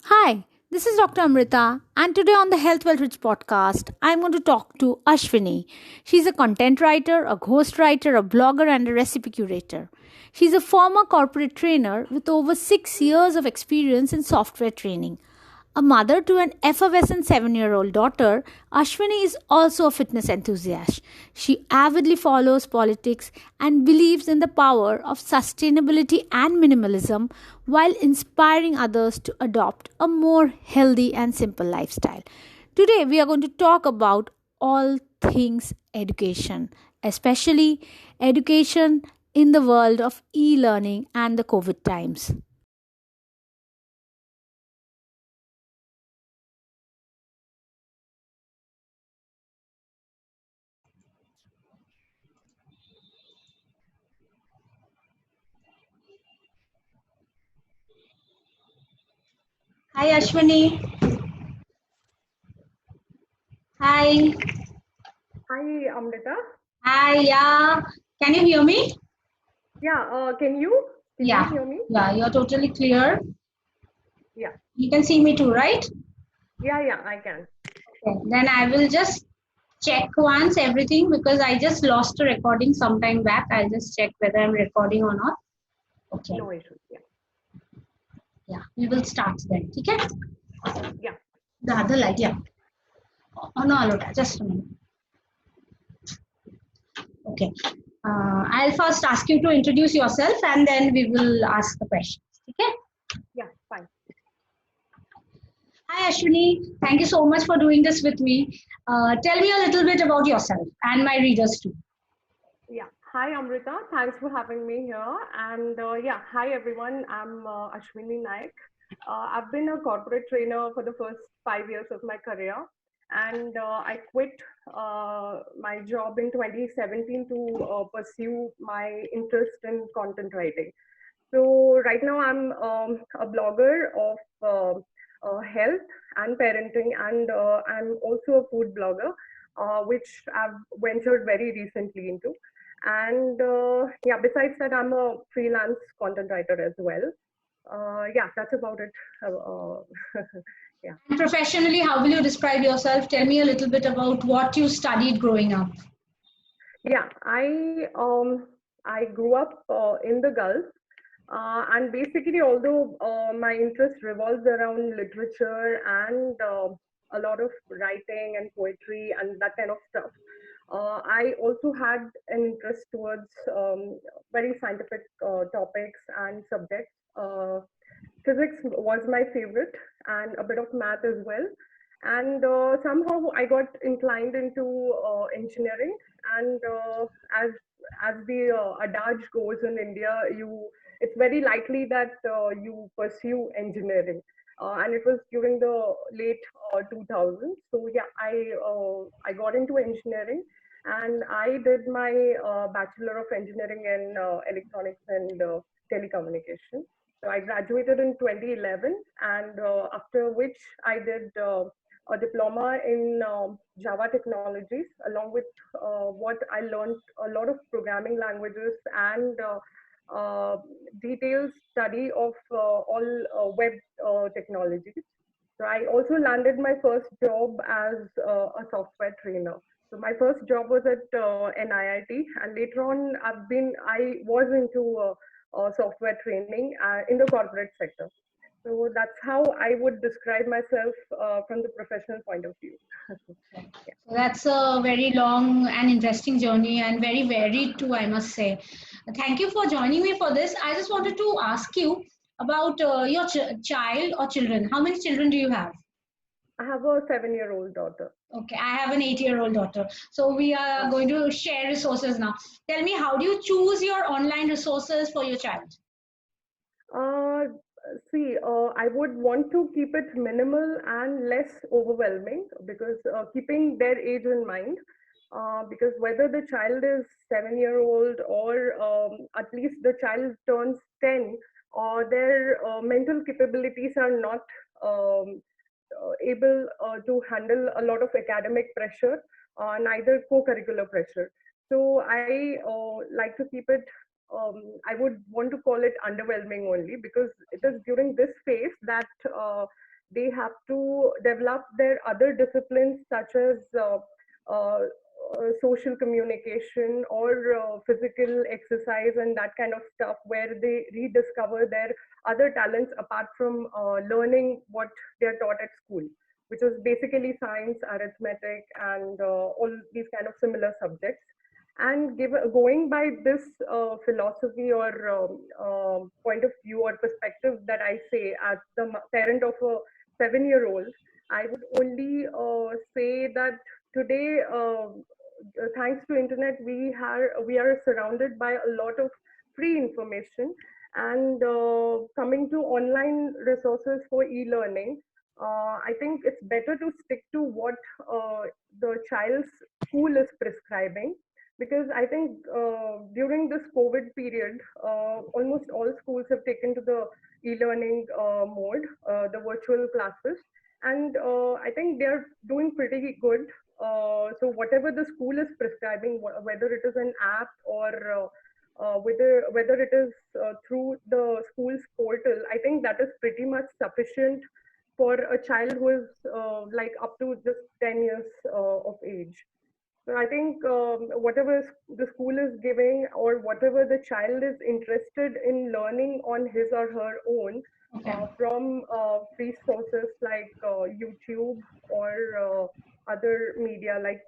Hi, this is Dr. Amrita, and today on the Health Well Rich podcast, I'm going to talk to Ashvini. She's a content writer, a ghostwriter, a blogger, and a recipe curator. She's a former corporate trainer with over 6 years of experience in software training. A mother to an effervescent 7-year-old daughter, Ashwini is also a fitness enthusiast. She avidly follows politics and believes in the power of sustainability and minimalism while inspiring others to adopt a more healthy and simple lifestyle. Today, we are going to talk about all things education, especially education in the world of e learning and the COVID times. Hi, Ashwini. Hi. Hi, Amrita. Hi, yeah. Can you hear me? Yeah, can you Yeah, hear me? yeah, you're totally clear. Yeah, You can see me too, right? yeah, I can. Okay. Then I will just check once everything because I just lost a recording sometime back. I'll just check whether I'm recording or not. Okay. No issues. Yeah, Yeah, we will start then. Okay? yeah. The other light, yeah. Oh, no, Alota, just a minute. Okay. I'll first ask you to introduce yourself and then we will ask the questions. Okay? Yeah, fine. Hi, Ashwini. Thank you so much for doing this with me. Tell me a little bit about yourself and my readers too. Yeah. Hi, Amrita. Thanks for having me here. And yeah, hi everyone. I'm Ashvini Naik. I've been a corporate trainer for the first 5 years of my career, and I quit my job in 2017 to pursue my interest in content writing. So right now I'm a blogger of health and parenting, and I'm also a food blogger, which I've ventured very recently into. And yeah, besides that, I'm a freelance content writer as well. Yeah, that's about it. Yeah. And professionally, how will you describe yourself? Tell me a little bit about what you studied growing up. Yeah, I grew up in the Gulf, and basically, although my interest revolves around literature and a lot of writing and poetry and that kind of stuff, I also had an interest towards very scientific topics and subjects. Physics was my favorite, and a bit of math as well. And somehow I got inclined into engineering. And as the adage goes in India, it's very likely that you pursue engineering. And it was during the late 2000s. So yeah, I got into engineering, and I did my Bachelor of Engineering in Electronics and Telecommunication. So I graduated in 2011, and after which I did a diploma in Java technologies, along with what I learned a lot of programming languages and detailed study of all web technologies. So I also landed my first job as a software trainer. So my first job was at an IIT, and later on, I was into software training in the corporate sector. So that's how I would describe myself from the professional point of view. Yeah. So that's a very long and interesting journey and very varied too, I must say. Thank you for joining me for this. I just wanted to ask you about your child or children. How many children do you have? I have a 7-year-old daughter. Okay, I have an 8-year-old daughter. So we are going to share resources now. Tell me, how do you choose your online resources for your child? Uh, See, I would want to keep it minimal and less overwhelming, because keeping their age in mind, because whether the child is 7-year-old or at least the child turns 10, or their mental capabilities are not able to handle a lot of academic pressure, neither co-curricular pressure. So I like to keep it, I would want to call it underwhelming only, because it is during this phase that they have to develop their other disciplines such as uh, social communication or physical exercise and that kind of stuff, where they rediscover their other talents apart from learning what they are taught at school, which is basically science, arithmetic, and all these kind of similar subjects. And going by this philosophy or point of view or perspective that I say as the parent of a 7-year-old, I would only say that today, thanks to internet, we are surrounded by a lot of free information. And coming to online resources for e-learning, I think it's better to stick to what the child's school is prescribing, because I think during this COVID period, almost all schools have taken to the e-learning mode, the virtual classes, and I think they're doing pretty good. So whatever the school is prescribing, whether it is an app or whether it is through the school's portal, I think that is pretty much sufficient for a child who is like up to just 10 years of age. So I think whatever the school is giving or whatever the child is interested in learning on his or her own Okay. from free sources like YouTube or other media like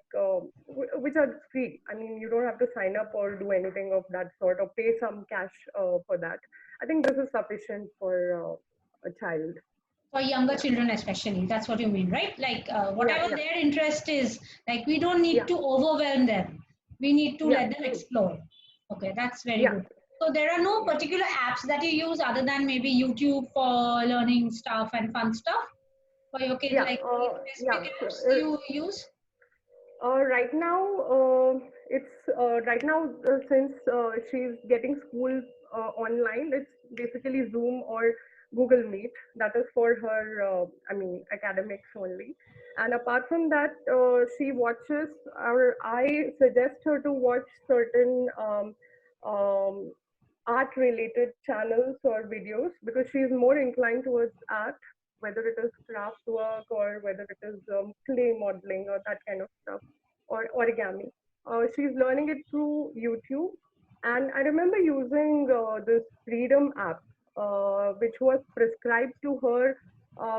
which are free. I mean, you don't have to sign up or do anything of that sort or pay some cash for that. I think this is sufficient for a child. For younger Yeah, children especially, that's what you mean, right? Like yeah, whatever yeah, their interest is, like we don't need yeah, to overwhelm them, we need to yeah. let them True. explore. Okay, that's very Yeah, good. So there are no yeah. particular apps that you use other than maybe YouTube for learning stuff and fun stuff for your kids, Yeah, like any yeah. specific So, apps you use? right now, it's right now since she's getting school online, it's basically Zoom or Google Meet. That is for her, I mean, academics only. And apart from that, she watches, or I suggest her to watch certain um, art-related channels or videos because she is more inclined towards art, whether it is craft work or whether it is clay modeling or that kind of stuff or origami. She's learning it through YouTube. And I remember using this Freedom app, which was prescribed to her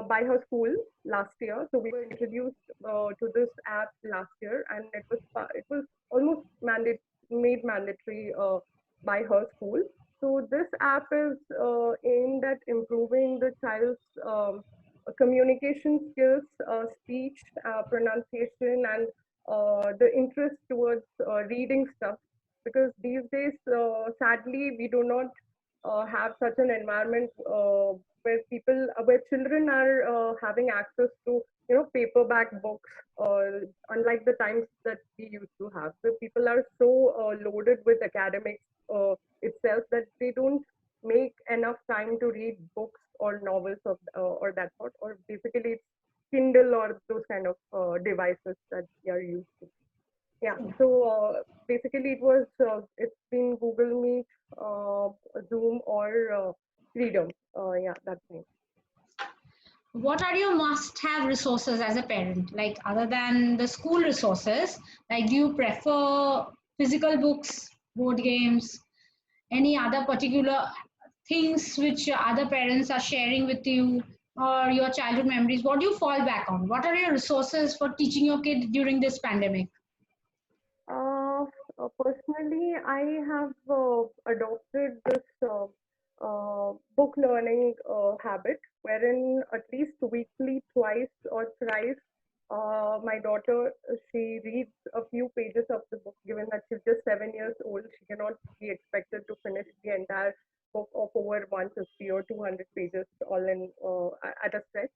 by her school last year. So we were introduced to this app last year, and it was almost made mandatory by her school. So this app is aimed at improving the child's communication skills, speech, pronunciation, and the interest towards reading stuff. Because these days, sadly, we do not have such an environment where children are having access to paperback books, unlike the times that we used to have. So people are so loaded with academics itself that they don't make enough time to read books or novels or that sort, or basically it's Kindle or those kind of devices that we are used to. Yeah. So basically, it's been Google Meet, Zoom, or Freedom. Yeah, that's me. What are your must-have resources as a parent? Like other than the school resources, like do you prefer physical books, board games, any other particular things which your other parents are sharing with you, or your childhood memories? What do you fall back on? What are your resources for teaching your kid during this pandemic? Uh, Personally, I have adopted this book learning habit, wherein at least weekly, twice or thrice, my daughter she reads a few pages of the book. Given that she's just 7 years old, she cannot be expected to finish the entire book of over 150 or 200 pages all in at a stretch.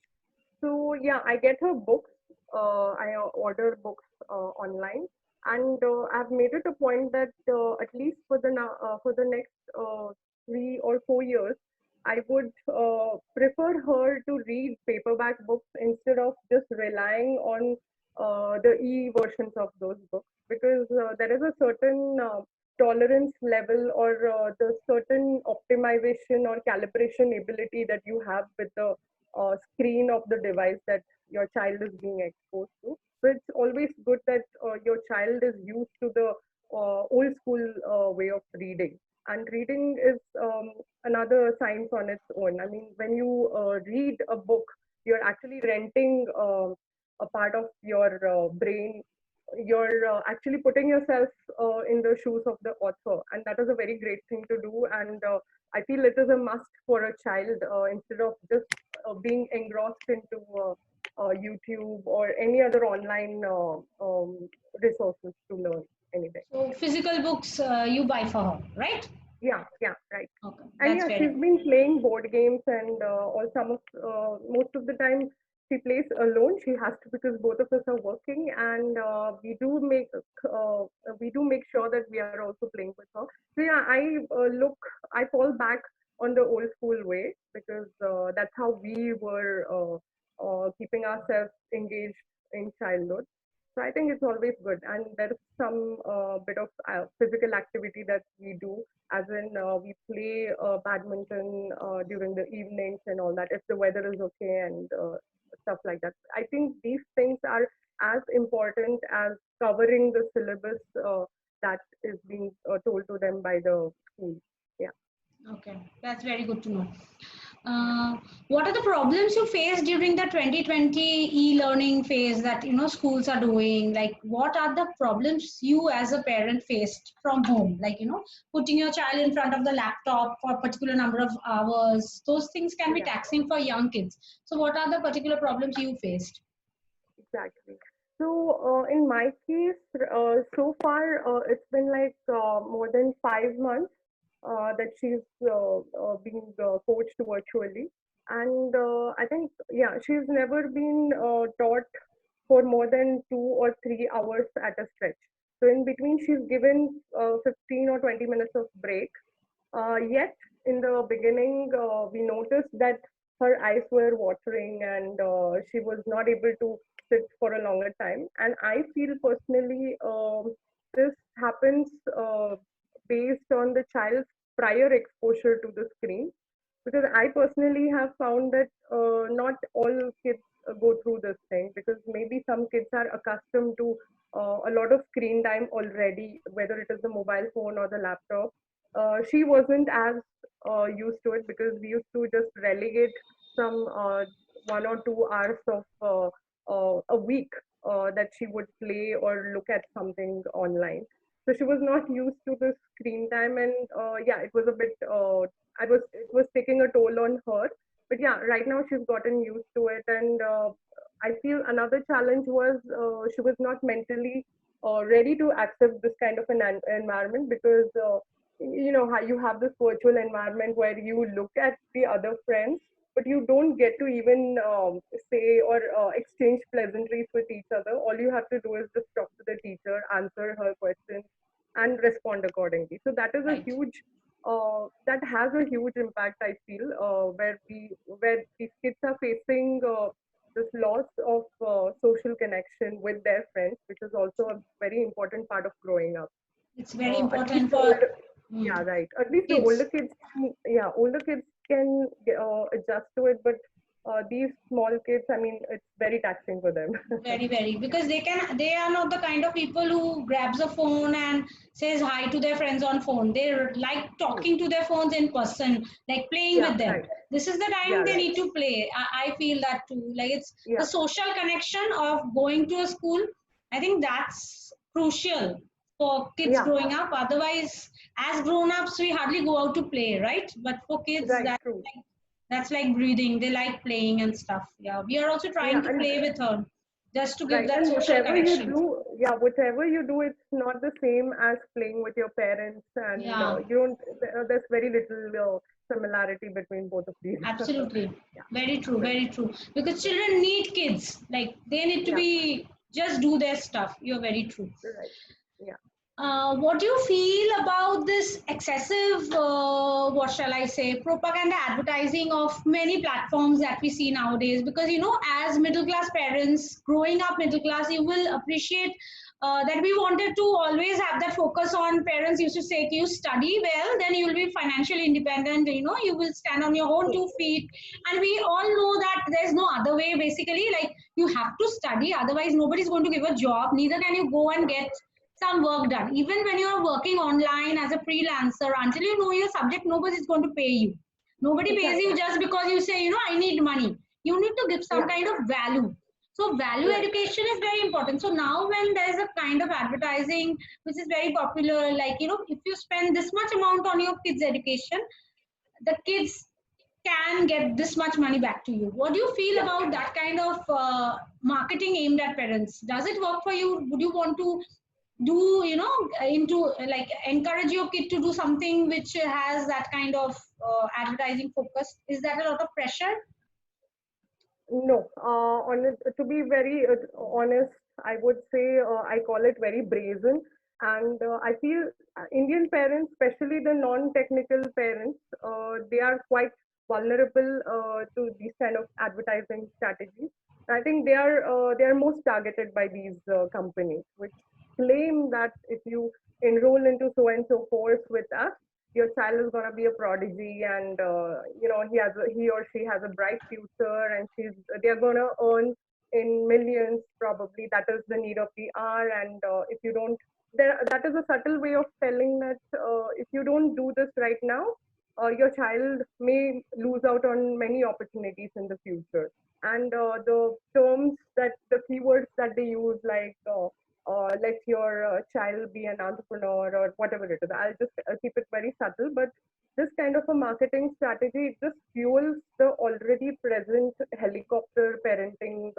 So yeah, I get her books. I order books online, and I've made it a point that at least for the next 3 or 4 years, I would prefer her to read paperback books instead of just relying on the e-versions of those books, because there is a certain tolerance level or the certain optimization or calibration ability that you have with the screen of the device that your child is being exposed to. So it's always good that your child is used to the old school way of reading. And reading is another science on its own. I mean, when you read a book, you're actually renting a part of your brain. You're actually putting yourself in the shoes of the author, and that is a very great thing to do. And I feel it is a must for a child instead of just being engrossed into YouTube or any other online resources to learn anything. So physical books you buy for her, right? Yeah, right. Okay, And that's yeah, very she's been playing board games, and or some of most of the time she plays alone. She has to because both of us are working, and uh, we do make sure that we are also playing with her. So yeah, I fall back on the old school way because that's how we were keeping ourselves engaged in childhood. So I think it's always good, and there is some bit of physical activity that we do, as in we play badminton during the evenings and all that, if the weather is okay and stuff like that. I think these things are as important as covering the syllabus that is being told to them by the school. Yeah. okay. That's very good to know. What are the problems you faced during the 2020 e-learning phase that schools are doing? Like, what are the problems you as a parent faced from home? Like, putting your child in front of the laptop for a particular number of hours. Those things can be Yeah. taxing for young kids. So, what are the particular problems you faced? Exactly. So, in my case, so far, it's been like more than 5 months that she's being coached virtually. And I think, yeah, she's never been taught for more than 2 or 3 hours at a stretch. So, in between, she's given 15 or 20 minutes of break. Yet, in the beginning, we noticed that her eyes were watering and she was not able to sit for a longer time. And I feel personally this happens based on the child's prior exposure to the screen. Because I personally have found that not all kids go through this thing because maybe some kids are accustomed to a lot of screen time already, whether it is the mobile phone or the laptop. She wasn't as used to it because we used to just relegate some 1 or 2 hours of a week that she would play or look at something online. So she was not used to the screen time, and yeah, it was a bit. It was taking a toll on her. But yeah, right now she's gotten used to it, and I feel another challenge was she was not mentally ready to accept this kind of environment because you know how you have this virtual environment where you look at the other friends but you don't get to even say or exchange pleasantries with each other. All you have to do is just talk to the teacher, answer her questions, and respond accordingly. So that is a Right. huge that has a huge impact. I feel where these kids are facing this loss of social connection with their friends, which is also a very important part of growing up. It's very At least important the for older, yeah, right. At least the older kids. kids, yeah, older kids can adjust to it, but these small kids, I mean, it's very taxing for them. Very, very, because they are not the kind of people who grabs a phone and says hi to their friends on phone. They like True. talking to their phones in person, like playing Yeah, with them. right. This is the Yeah, time they right. need to play. I feel that too. Like it's the Yeah, social connection of going to a school. I think that's crucial for kids yeah, growing up. Otherwise, as grown-ups, we hardly go out to play, right? But for kids, right. True. that's like breathing. They like playing and stuff. Yeah, we are also Yeah, trying to and play with her just to give right. that And social whatever you connection. do, yeah, whatever you do, it's not the same as playing with your parents, and Yeah, you don't. There's very little similarity between both of these. absolutely. Yeah, Very true, right. very true. Because children need kids. Like they need to Yeah, be just do their stuff. You're very true. right. Yeah. What do you feel about this excessive, what shall I say, propaganda advertising of many platforms that we see nowadays? Because, as middle class parents, growing up middle class, you will appreciate that we wanted to always have that focus on. Parents used to say, you study well, then you will be financially independent, you will stand on your own two feet. And we all know that there's no other way, basically. Like, you have to study, otherwise, nobody's going to give a job, neither can you go and get some work done. Even when you are working online as a freelancer, until you know your subject, nobody is going to pay you. Nobody pays you Exactly. just because you say, I need money. You need to give some Yeah. kind of value. So value Right. education is very important. So now when there's a kind of advertising which is very popular, like, if you spend this much amount on your kids' education, the kids can get this much money back to you. What do you feel Yeah. about that kind of marketing aimed at parents? Does it work for you? Would you want to do, into like encourage your kid to do something which has that kind of advertising focus? Is that a lot of pressure? No, to be very honest, I would say I call it very brazen. And I feel Indian parents, especially the non-technical parents, they are quite vulnerable to these kind of advertising strategies. I think they are most targeted by these companies, which claim that if you enroll into so and so course with us, your child is going to be a prodigy, and he or she has a bright future, and they're going to earn in millions probably. That is the need of the hour. And if you don't there that is a subtle way of telling that if you don't do this right now, your child may lose out on many opportunities in the future. And the terms that the keywords that they use, like let your child be an entrepreneur or whatever it is. I'll just keep it very subtle, but this kind of a marketing strategy, it just fuels the already present helicopter parenting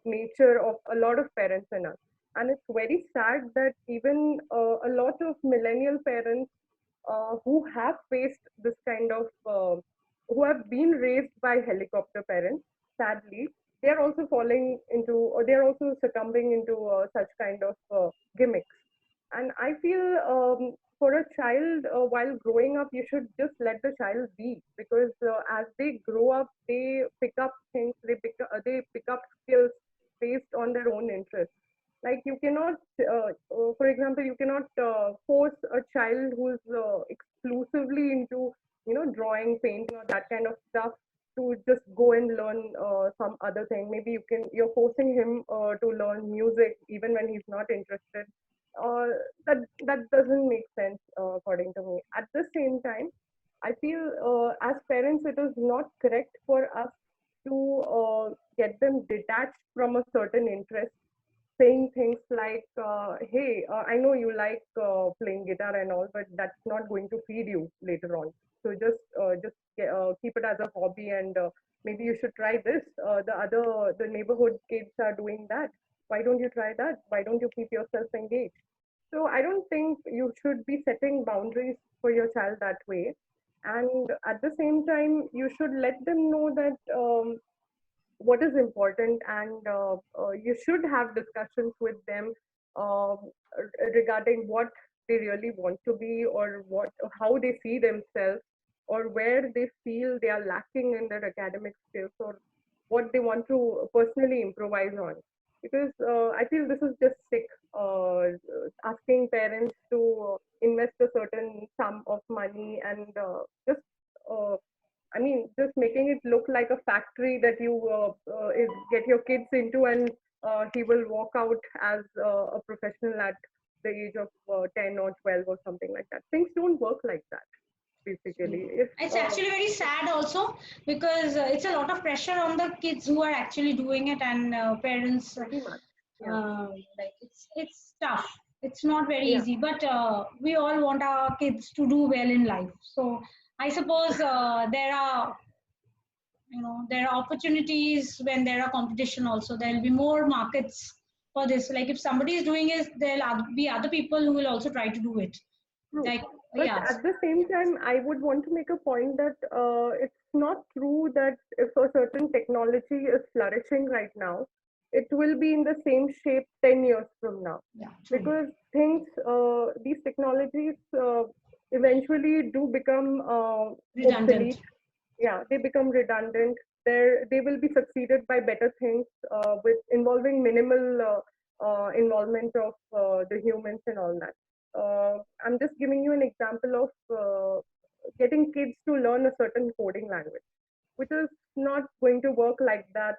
nature of a lot of parents in us. And it's very sad that even a lot of millennial parents who have faced this kind of, who have been raised by helicopter parents, sadly, they are also falling into, or they are also succumbing into such kind of gimmicks. And I feel for a child, while growing up, you should just let the child be, because as they grow up, they pick up things, they pick up skills based on their own interests. Like you cannot, for example, you cannot force a child who's exclusively into, drawing, painting, or that kind of stuff to just go and learn some other thing. Maybe you're forcing him to learn music even when he's not interested. uh, that doesn't make sense, according to me. At the same time, I feel as parents, it is not correct for us to get them detached from a certain interest, saying things like, "Hey, I know you like playing guitar and all, but that's not going to feed you later on. So just keep it as a hobby, and maybe you should try this. The neighborhood kids are doing that. Why don't you try that? Why don't you keep yourself engaged?" So I don't think you should be setting boundaries for your child that way. And at the same time, you should let them know that what is important, and you should have discussions with them um, regarding what they really want to be, or how they see themselves, or where they feel they are lacking in their academic skills, or what they want to personally improvise on. Because I feel this is just sick, asking parents to invest a certain sum of money, and just uh, I mean, just making it look like a factory that you get your kids into, and he will walk out as a professional at the age of 10 or 12 or something like that. Things don't work like that, basically. If It's actually very sad also, because it's a lot of pressure on the kids who are actually doing it, and parents, Pretty much, yeah, like it's tough. It's not very yeah. easy, but we all want our kids to do well in life. So I suppose there are opportunities when there are competition. Also, there will be more markets for this. Like if somebody is doing it, there'll be other people who will also try to do it. True. Like, But yeah. at the same time, I would want to make a point that it's not true that if a certain technology is flourishing right now, it will be in the same shape 10 years from now. Yeah, true. Because things, these technologies eventually do become obsolete. Redundant. Yeah, they become redundant. They will be succeeded by better things with involving minimal involvement of the humans and all that. I'm just giving you an example of getting kids to learn a certain coding language, which is not going to work like that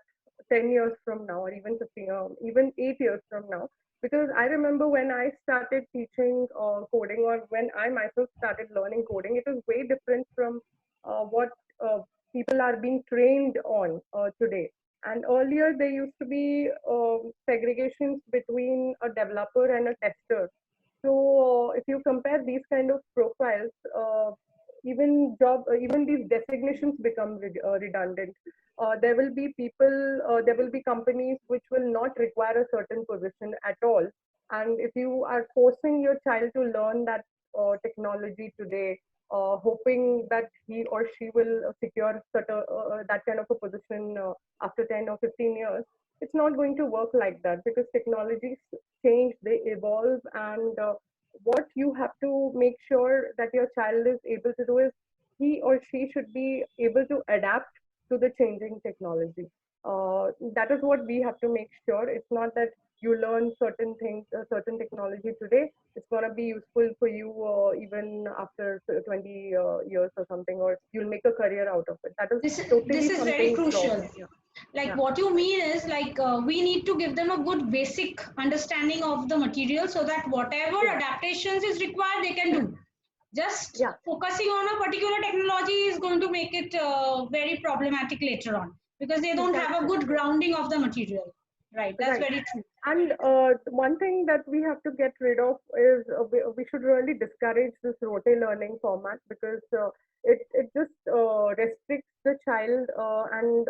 10 years from now, or even 15, even 8 years from now. Because I remember when I started teaching coding, or when I myself started learning coding, it is way different from what uh, people are being trained on today. And earlier, there used to be segregations between a developer and a tester. So if you compare these kind of profiles, even these designations become redundant. There will be people, there will be companies which will not require a certain position at all. And if you are forcing your child to learn that technology today, hoping that he or she will secure that kind of a position after 10 or 15 years, it's not going to work like that, because technologies change, they evolve, and what you have to make sure that your child is able to do is he or she should be able to adapt to the changing technology. That is what we have to make sure. It's not that you learn certain things, certain technology today, it's going to be useful for you even after 20 years or something, or you'll make a career out of it. That is This totally is very something wrong. crucial. Yeah. Like Yeah. what you mean is like we need to give them a good basic understanding of the material so that whatever Yeah. adaptations is required they can do. Just Yeah. focusing on a particular technology is going to make it very problematic later on because they don't have a Exactly. good grounding of the material. Right, that's Right. very true. And one thing that we have to get rid of is we should really discourage this rote learning format, because it just restricts the child, and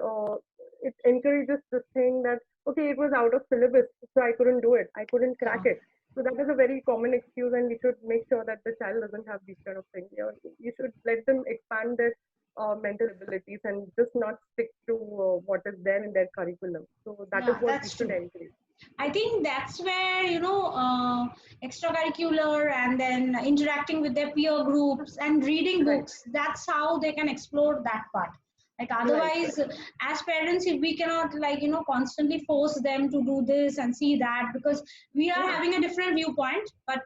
it encourages this thing that, okay, it was out of syllabus, so I couldn't do it, I couldn't crack Yeah. it. So that is a very common excuse, and we should make sure that the child doesn't have these kind of things. You should let them expand their mental abilities and just not stick to what is there in their curriculum. So that is Yeah, what we that's should true. encourage. I think that's where, extracurricular and then interacting with their peer groups and reading Right, books, that's how they can explore that part. Like right, otherwise, right, as parents, if we cannot constantly force them to do this and see that because we are yeah, having a different viewpoint. But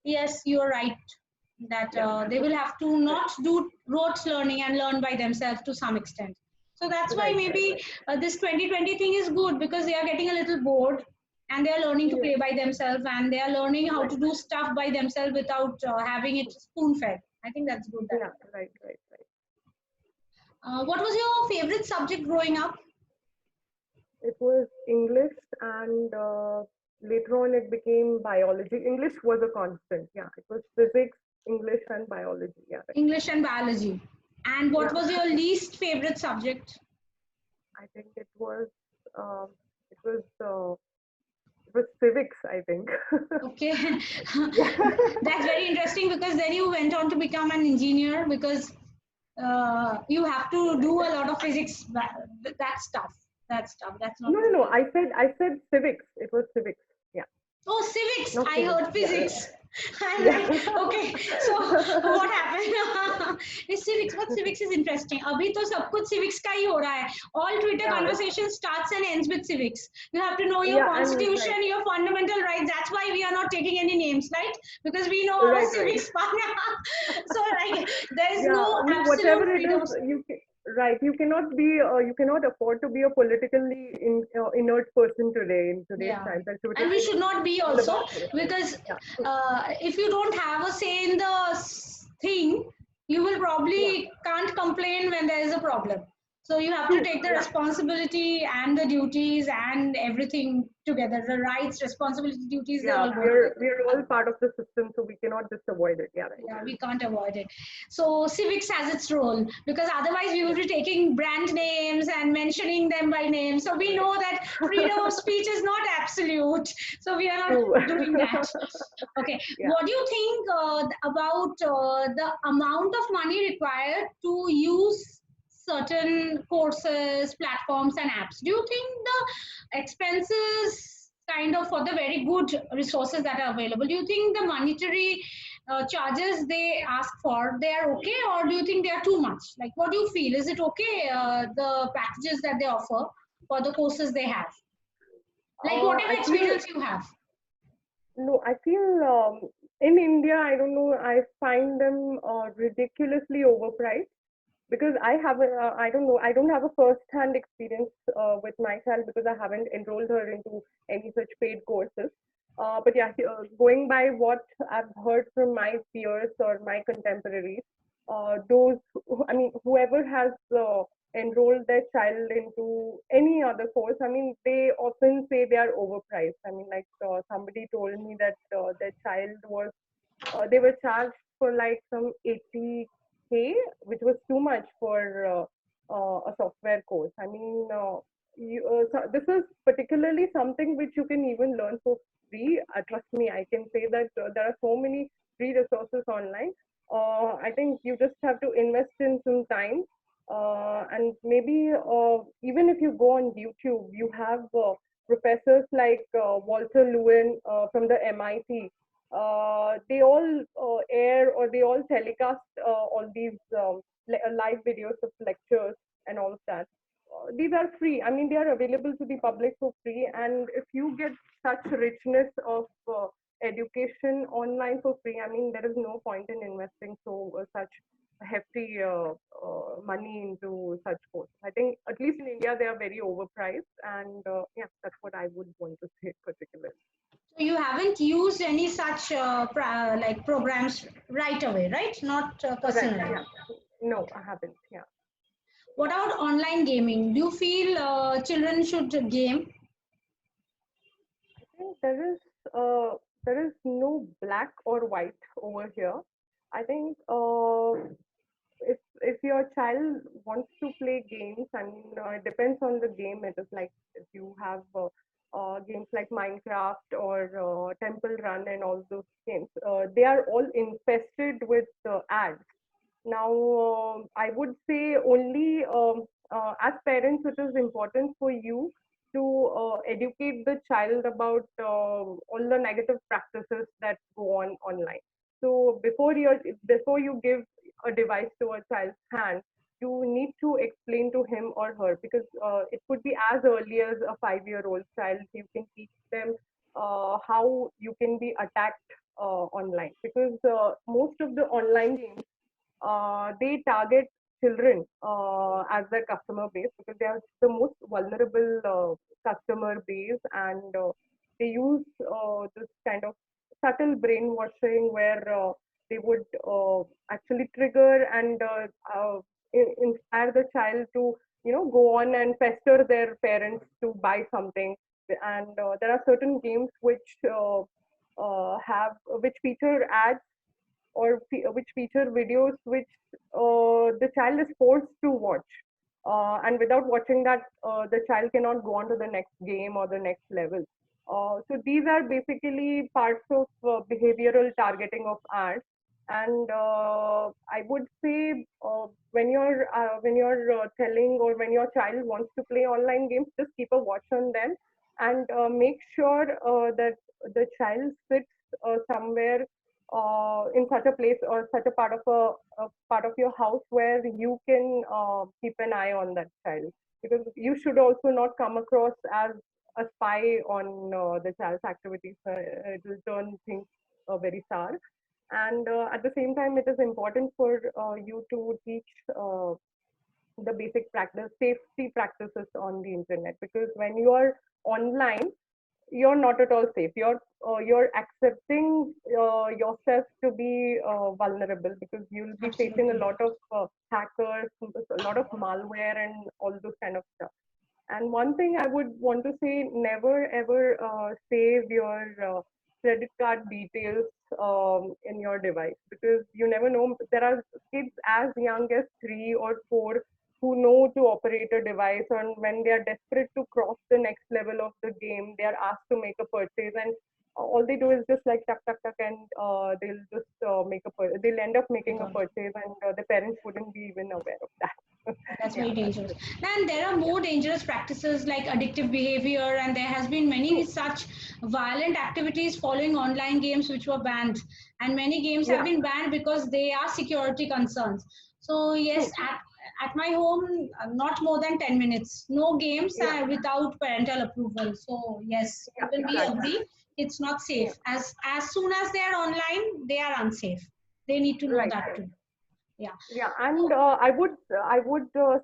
yes, you're right that yeah, they will have to right, not do rote learning and learn by themselves to some extent. So that's why right, right, maybe right. this 2020 thing is good because they are getting a little bored and they are learning to Yes, play by themselves and they are learning how right, to do stuff by themselves without having it spoon fed. I think that's good that yeah, way. right, right, right. What was your favorite subject growing up? It was English, and later on it became biology. English was a constant. Yeah, it was physics, English, and biology. Yeah, right. English and biology. And what Yeah, was your least favorite subject? I think um, it was uh, it was civics, I think. Okay, Yeah. that's very interesting because then you went on to become an engineer because you have to do Right. a lot of physics. That stuff. That stuff. That's not No, no, no. very. I said civics. It was civics. Yeah, Oh, civics. not I physics. heard Yeah, physics. I'm yeah. like, okay, so what happened? Is civics, but civics is interesting. अभी तो सब कुछ civics का ही हो रहा है. All Twitter Yeah, conversation starts and ends with civics. You have to know your yeah, and right, constitution, your fundamental rights. That's why we are not taking any names, right? Because we know our right, right. civics part. So like, there is Yeah, no no, whatever absolute it freedom. is, right. You cannot afford to be a politically inert person today in today's Yeah, times. And Twitter and we is should not be all also about politics. because Yeah, so, if you don't have a say in the thing, you will yeah, probably can't complain when there is a problem. So you have to true. take the Yeah, responsibility and the duties and everything together. The rights, responsibility, duties, they yeah. all go We're together. we're all part of the system, so we cannot just avoid it. Yeah, right. Yeah, we can't avoid it. So civics has its role because otherwise we will Yeah, be taking brand names and mentioning them by name. So we right. know that freedom of speech is not absolute. So we are not True. doing that. Okay. Yeah. What do you think about the amount of money required to use certain courses, platforms, and apps. Do you think the expenses kind of for the very good resources that are available, do you think the monetary charges they ask for, they are okay, or do you think they are too much? Like, what do you feel? Is it okay, the packages that they offer for the courses they have? Like, whatever I feel experience you have. no. I feel in India, I don't know. I find them ridiculously overpriced because I don't know. I don't have a first-hand experience with my child because I haven't enrolled her into any such paid courses. But yeah, going by what I've heard from my peers or my contemporaries, I mean, whoever has enrolled their child into any other course, I mean, they often say they are overpriced. I mean, like somebody told me that their child was, they were charged for like some 80K, which was too much for a software course. I mean, this is particularly something which you can even learn for free. Trust me, I can say that there are so many free resources online. I think you just have to invest in some time. And maybe even if you go on YouTube, you have professors like Walter Lewin from the MIT. They all air or they all telecast all these live videos of lectures and all of that. These are free. I mean, they are available to the public for free. And if you get such richness of education online for free, I mean, there is no point in investing such hefty money into such courses. I think at least in India they are very overpriced, and yeah, that's what I would want to say particularly. So you haven't used any such like programs right away, right? Not Right? personally. Yeah. No, I haven't. Yeah. What about online gaming? Do you feel children should game? I think there is no black or white over here. I think if your child wants to play games, I mean, it depends on the game. It is like if you have games like Minecraft or Temple Run and all those games, they are all infested with ads. Now, I would say only as parents, it is important for you to educate the child about all the negative practices that go on online. So before you give a device to a child's hand, you need to explain to him or her because it could be as early as a 5-year-old child. You can teach them how you can be attacked online because most of the online games they target children as their customer base because they are the most vulnerable customer base, and they use this kind of subtle brainwashing where they would actually trigger and inspire the child to go on and pester their parents to buy something. And there are certain games which feature ads or which feature videos which the child is forced to watch. And without watching that, the child cannot go on to the next game or the next level. So these are basically parts of behavioral targeting of ads. And I would say when you're telling or when your child wants to play online games, just keep a watch on them and make sure that the child sits somewhere in such a place or such a part of your house where you can keep an eye on that child, because you should also not come across as a spy on the child's activities. It will turn things very sour. And at the same time, it is important for you to teach the basic practice safety practices on the internet, because when you are online, you're not at all safe. You're accepting yourself to be vulnerable, because you'll be facing a Absolutely. lot of hackers, a lot of malware, and all those kind of stuff. And one thing I would want to say: never ever save your credit card details in your device, because you never know. There are kids as young as 3 or 4 who know to operate a device, and when they are desperate to cross the next level of the game, they are asked to make a purchase, and all they do is just like tuck tuck tuck, and they'll just they'll end up making a purchase, and the parents wouldn't be even aware of that. That's Yeah, very that's dangerous. it. And there are Yeah, more dangerous practices like addictive behavior, and there has been many true. such violent activities following online games which were banned. And many games have Yeah, been banned because they are security concerns. So yes, true. at my home, not more than 10 minutes. No games Yeah, without parental approval. So yes, yeah, even we exactly. agree it's not Yeah, safe. As soon as they are online, they are unsafe. They need to know right, that right. too. Yeah. Yeah, and I would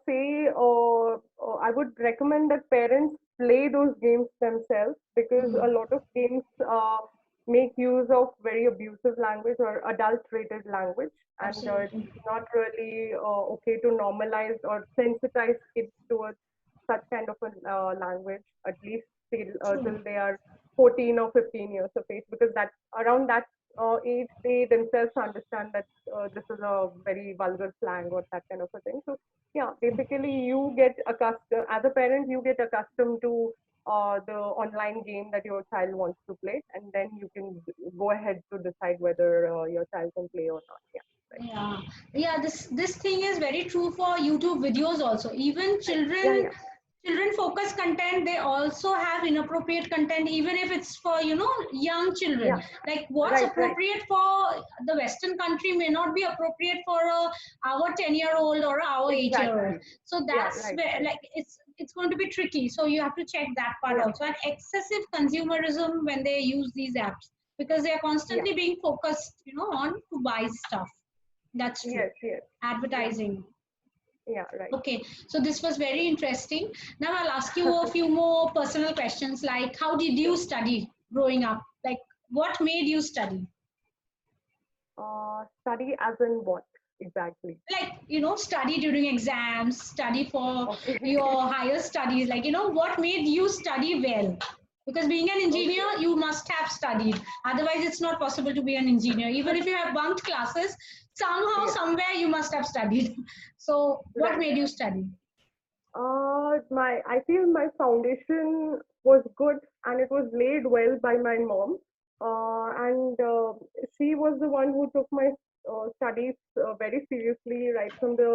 say I would recommend that parents play those games themselves, because a Mm. lot of games make use of very abusive language or adult-rated language, and it's Absolutely. not really okay to normalize or sensitize kids towards such kind of a language, at least True. till they are 14 or 15 years of age, because that around that age they themselves understand that this is a very vulgar slang or that kind of a thing. So yeah, basically you get accustomed, as a parent, you get accustomed to the online game that your child wants to play, and then you can go ahead to decide whether your child can play or not. Yeah, right. Yeah, yeah. This thing is very true for YouTube videos also. Even Yeah, children yeah, focus content, they also have inappropriate content, even if it's for young children. yeah. Like what's Right, right. appropriate for the Western country may not be appropriate for our 10-year-old or our 8-year-old. Exactly. So Yeah, that's right, where right. like it's going to be tricky. So you have to check that part Yeah, also. And excessive consumerism when they use these apps, because they are yeah. constantly being focused on to buy stuff. That's true. Yes, yes. Yeah, Advertising. yeah. Right. Okay, so this was very interesting. Now I'll ask you a few more personal questions like how did you Sure. study growing up? Like what made you study? Study as in what exactly? Like, study during exams, study for Okay. your higher studies. Like, what made you study well? Because being an engineer, Okay. you must have studied. Otherwise, it's not possible to be an engineer. Even if you have bunked classes, somehow, Yeah. somewhere you must have studied. So, what Right. made you study? I feel my foundation was good, and it was laid well by my mom. And she was the one who took my studies very seriously right from the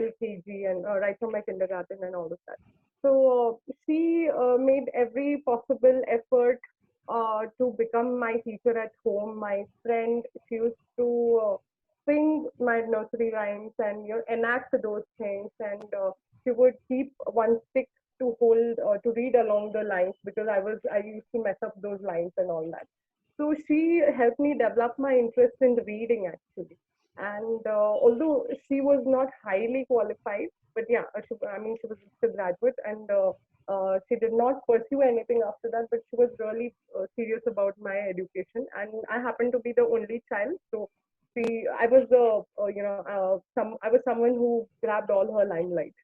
LKG, and right from my kindergarten and all of that. So she made every possible effort to become my teacher at home, my friend. She used to sing my nursery rhymes and enact those things, and she would keep one stick to hold to read along the lines, because I used to mess up those lines and all that. So she helped me develop my interest in reading actually. And although she was not highly qualified, but yeah, I mean she was just a graduate, and she did not pursue anything after that. But she was really serious about my education, and I happened to be the only child, so I was the I was someone who grabbed all her limelight.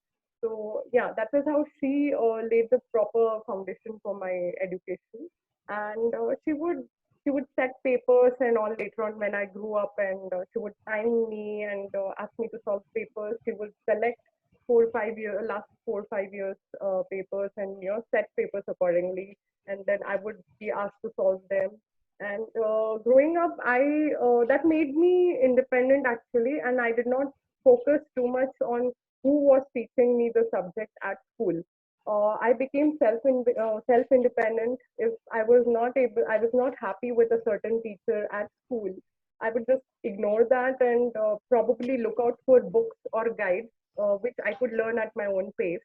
So yeah, that was how she laid the proper foundation for my education. And she would set papers and all later on when I grew up, and she would time me and ask me to solve papers. She would select 4 5 year last 4 5 years papers, and set papers accordingly, and then I would be asked to solve them. And growing up, I that made me independent actually, and I did not focus too much on who was teaching me the subject at school. I became self independent. If I was not happy with a certain teacher at school, I would just ignore that, and probably look out for books or guides, which I could learn at my own pace.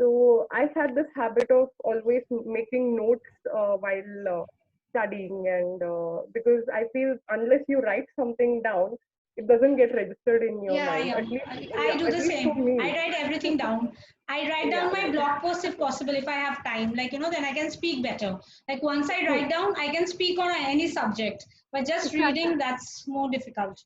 So I had this habit of always making notes while studying, and because I feel unless you write something down, it doesn't get registered in your Yeah, mind. yeah. At least, I yeah, do at the least for same. I me. write everything down. I write Yeah, down my right. blog posts if possible, if I have time. Like, then I can speak better. Like, once I True. write down, I can speak on any subject. But just reading, Exactly. that's more difficult.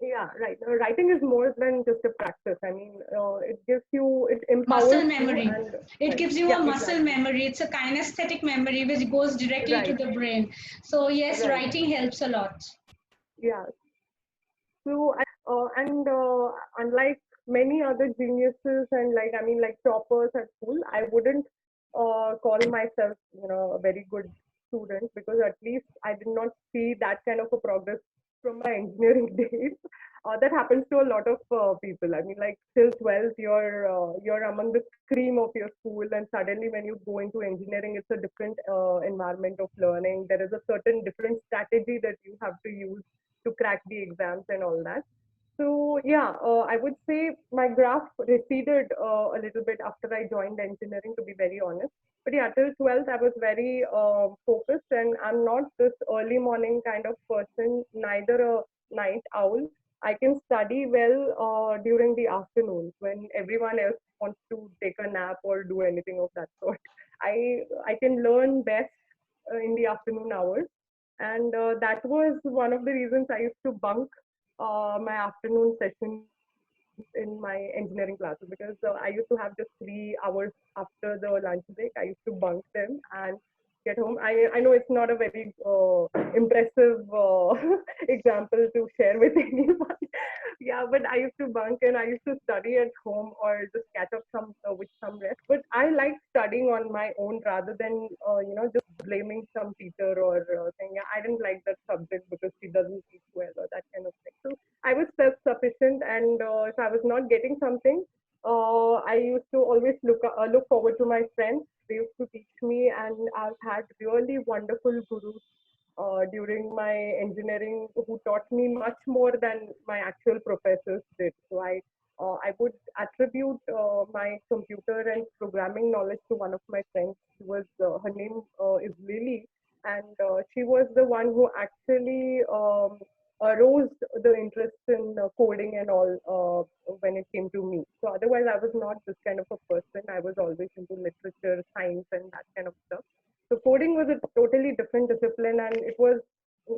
Yeah, right. Writing is more than just a practice. I mean, it empowers Muscle you, memory. and It right. gives you Yeah, a muscle exactly. memory. It's a kinesthetic memory which goes directly to Right, the brain. So, yes, right. writing helps a lot. Yeah. So, and unlike many other geniuses and like toppers at school, I wouldn't call myself, a very good student, because at least I did not see that kind of a progress from my engineering days. That happens to a lot of people. I mean, like till 12th, you're among the cream of your school, and suddenly when you go into engineering, it's a different environment of learning. There is a certain different strategy that you have to use to crack the exams and all that. So yeah, I would say my graph receded a little bit after I joined engineering, to be very honest. But yeah, till 12th, I was very focused, and I'm not this early morning kind of person, neither a night owl. I can study well during the afternoons when everyone else wants to take a nap or do anything of that sort. I can learn best in the afternoon hours, and that was one of the reasons I used to bunk my afternoon sessions in my engineering classes, because I used to have just 3 hours after the lunch break. I used to bunk them and get home. I know it's not a very impressive example to share with anyone. Yeah, but I used to bunk and I used to study at home or just catch up with some rest. But I like studying on my own rather than just blaming some teacher or saying, yeah, I didn't like that subject because she doesn't teach well or that kind of thing. So I was self-sufficient, and if I was not getting something, I used to always look forward to my friends. They used to teach me, and I've had really wonderful gurus during my engineering who taught me much more than my actual professors did. So I would attribute my computer and programming knowledge to one of my friends. Her name is Lily, and she was the one who actually arose the interest in coding and all when it came to me. So otherwise, I was not this kind of a person. I was always into literature, science, and that kind of stuff. So coding was a totally different discipline, and it was,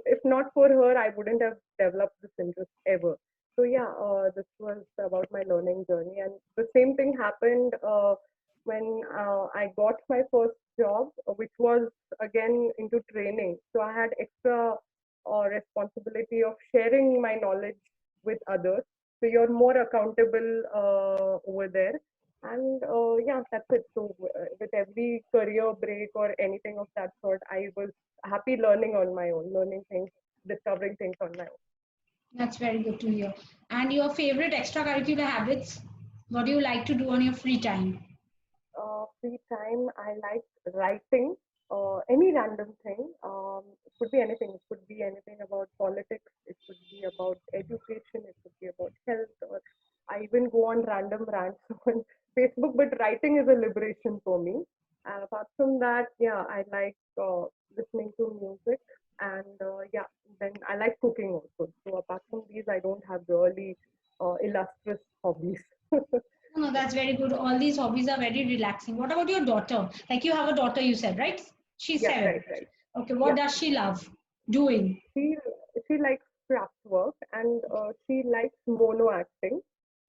if not for her, I wouldn't have developed this interest ever. So yeah, this was about my learning journey, and the same thing happened when I got my first job, which was again into training. So I had extra responsibility of sharing my knowledge with others. So you're more accountable over there. And yeah, that's it. So with every career break or anything of that sort, I was happy learning on my own, learning things, discovering things on my own. That's very good to hear. And your favorite extracurricular habits? What do you like to do on your free time? Free time, I like writing, any random thing. It could be anything. It could be anything about politics. It could be about education. It could be about health. Or I even go on random rants on Facebook. But writing is a liberation for me. And apart from that, yeah, I like listening to music. And yeah, then I like cooking also. So apart from these, I don't have really illustrious hobbies. No, no, that's very good. All these hobbies are very relaxing. What about your daughter? Like you have a daughter, you said, right? She's Yeah, 7. right, right. Okay, what Yeah. does she love doing? She she likes craft work, and she likes mono acting,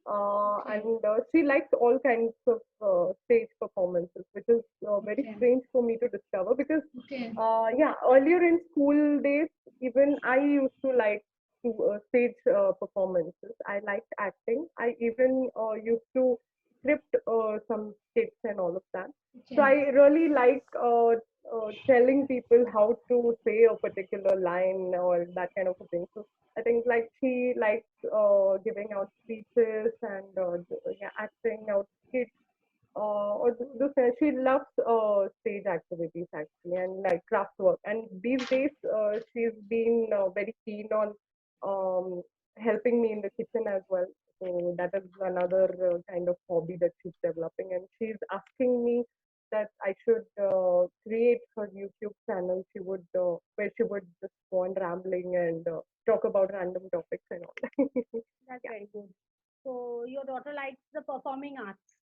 Okay, and she likes all kinds of stage performances, which is very okay, strange for me to discover, because okay, yeah, earlier in school days, even I used to like to stage performances. I liked acting. I even used to script some skits and all of that. So I okay. really like telling people how to say a particular line or that kind of a thing. So I think like she likes giving out speeches and yeah, acting out skits. Or she loves stage activities actually, and like craft work. And these days, she's been very keen on um, helping me in the kitchen as well. So that is another kind of hobby that she's developing, and she's asking me that I should create her YouTube channel. Where she would just go on rambling and talk about random topics and all. That's Yeah, very good. So your daughter likes the performing arts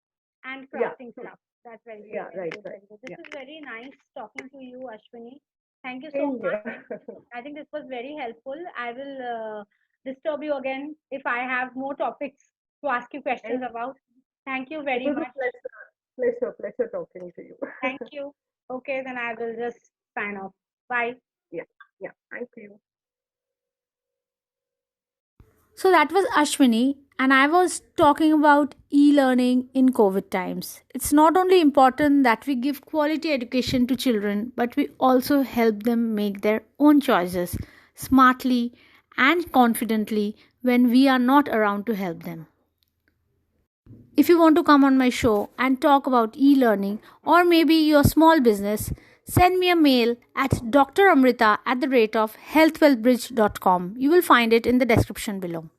and yeah, crafting stuff. That's very good, yeah, very right, good, right. very good. This Yeah, is very nice talking to you, Ashwini. Thank you so same much. here. I think this was very helpful. I will disturb you again if I have more topics to ask you questions Thank about. Thank you It very was a much. pleasure talking to you. Thank you. Okay, then I will just sign off. Bye. Yeah, yeah. Thank you. So that was Ashwini. And I was talking about e-learning in COVID times. It's not only important that we give quality education to children, but we also help them make their own choices smartly and confidently when we are not around to help them. If you want to come on my show and talk about e-learning or maybe your small business, send me a mail at dramrita@healthwellbridge.com. You will find it in the description below.